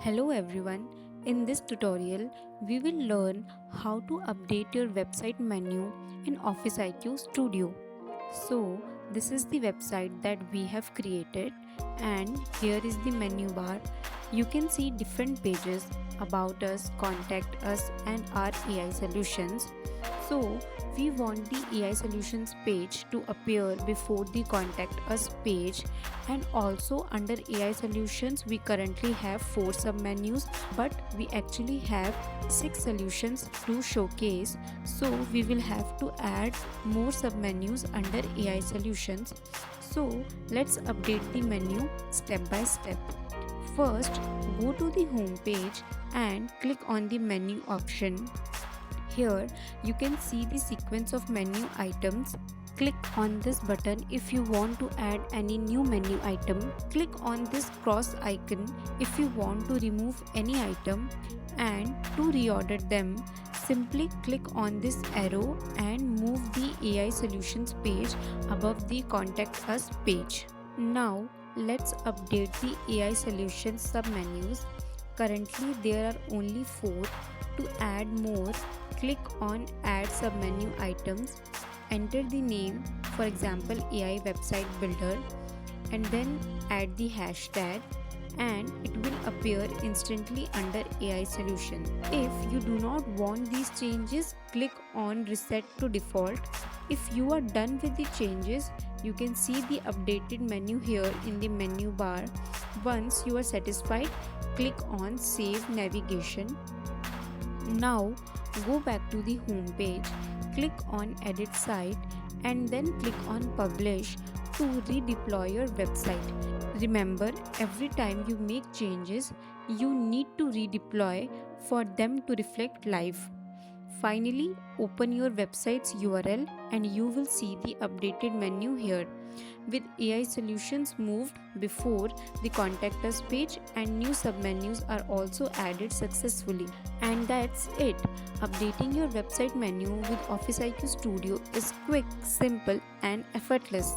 Hello everyone, in this tutorial we will learn how to update your website menu in OfficeIQ Studio. So this is the website that we have created and here is the menu bar. You can see different pages about us, contact us and our AI solutions. So we want the AI solutions page to appear before the contact us page, and also under AI solutions we currently have 4 submenus, but we actually have 6 solutions to showcase. So we will have to add more submenus under AI solutions. So let's update the menu step by step. First, go to the home page and click on the menu option. Here you can see the sequence of menu items. Click on this button if you want to add any new menu item. Click on this cross icon if you want to remove any item, and to reorder them, simply click on this arrow and move the AI solutions page above the contact us page. Now let's update the AI solutions submenus. Currently there are only 4. To add more, click on add submenu items, enter the name, for example AI website builder, and then add the hashtag, and it will appear instantly under AI solution. If you do not want these changes, click on reset to default. If you are done with the changes, you can see the updated menu here in the menu bar. Once you are satisfied, click on save navigation. Now go back to the home page, click on edit site and then click on publish to redeploy your website. Remember, every time you make changes, you need to redeploy for them to reflect live. Finally, open your website's URL and you will see the updated menu here, with AI solutions moved before the contact us page, and new submenus are also added successfully. And that's it. Updating your website menu with OfficeIQ Studio is quick, simple and effortless.